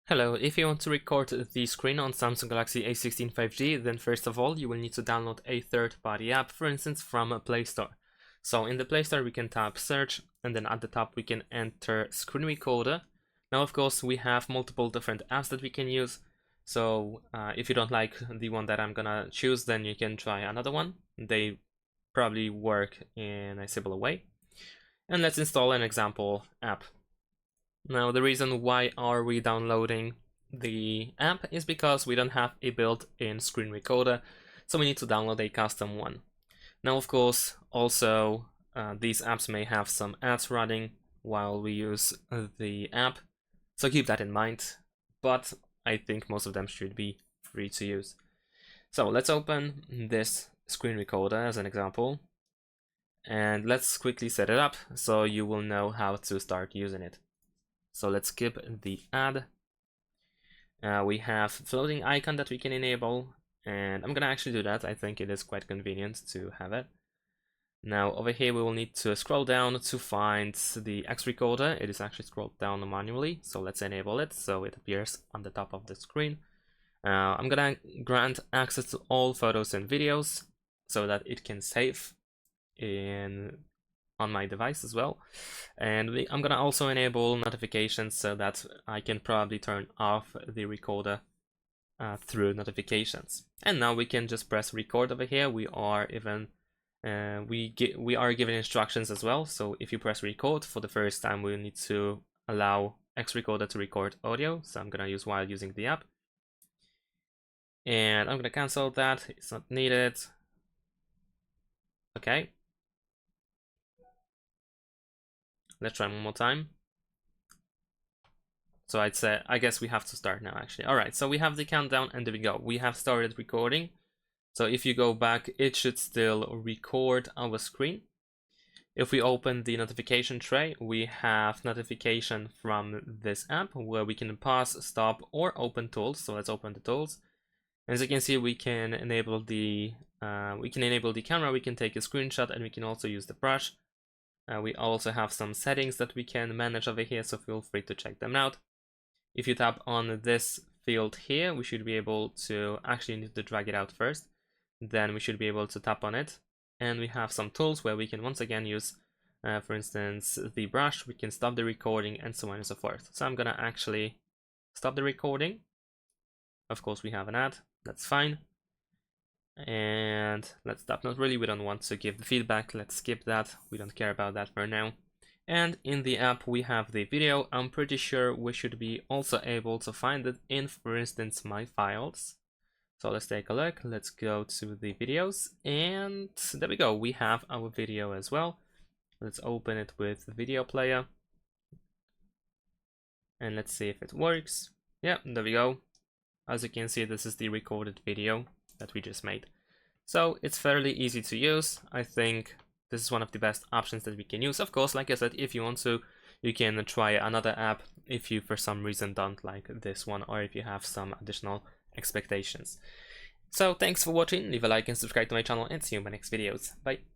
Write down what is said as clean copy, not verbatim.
Hello, if you want to record the screen on Samsung Galaxy A16 5G, then first of all you will need to download a third-party app, for instance from a Play Store. So in the Play Store we can tap search, and then at the top we can enter screen recorder. Now of course we have multiple different apps that we can use, so if you don't like the one that I'm gonna choose, then you can try another one. They probably work in a similar way. And let's install an example app. Now the reason why are we downloading the app is because we don't have a built-in screen recorder, so we need to download a custom one. Now of course also these apps may have some ads running while we use the app, so keep that in mind, but I think most of them should be free to use. So let's open this screen recorder as an example, and let's quickly set it up so you will know how to start using it. So let's skip the ad. We have floating icon that we can enable, and I'm gonna actually do that. I think it is quite convenient to have it. Now over here we will need to scroll down to find the X recorder. It is actually scrolled down manually, so let's enable it so it appears on the top of the screen. I'm gonna grant access to all photos and videos so that it can save on my device as well, and I'm gonna also enable notifications so that I can probably turn off the recorder through notifications. And now we can just press record over here. We are given instructions as well. So if you press record for the first time, we'll need to allow X recorder to record audio. So I'm gonna use while using the app, and I'm gonna cancel that. It's not needed. Okay. Let's try one more time. So I guess we have to start now actually. All right, so we have the countdown and there we go. We have started recording. So if you go back, it should still record our screen. If we open the notification tray, we have notification from this app where we can pause, stop, or open tools. So let's open the tools. As you can see, we can enable the camera, we can take a screenshot, and we can also use the brush. We also have some settings that we can manage over here, so feel free to check them out. If you tap on this field here, we should be able to actually need to drag it out first. Then we should be able to tap on it. And we have some tools where we can once again use, for instance, the brush. We can stop the recording and so on and so forth. So I'm gonna actually stop the recording. Of course, we have an ad. That's fine. And let's stop. Not really, we don't want to give the feedback. Let's skip that. We don't care about that for now. And in the app we have the video. I'm pretty sure we should be also able to find it in, for instance, my files. So let's take a look. Let's go to the videos, and there we go. We have our video as well. Let's open it with the video player, and let's see if it works. Yeah, there we go. As you can see, this is the recorded video that we just made. So it's fairly easy to use. I think this is one of the best options that we can use. Of course, like I said, if you want to, you can try another app if you for some reason don't like this one, or if you have some additional expectations. So thanks for watching. Leave a like and subscribe to my channel, and see you in my next videos. Bye.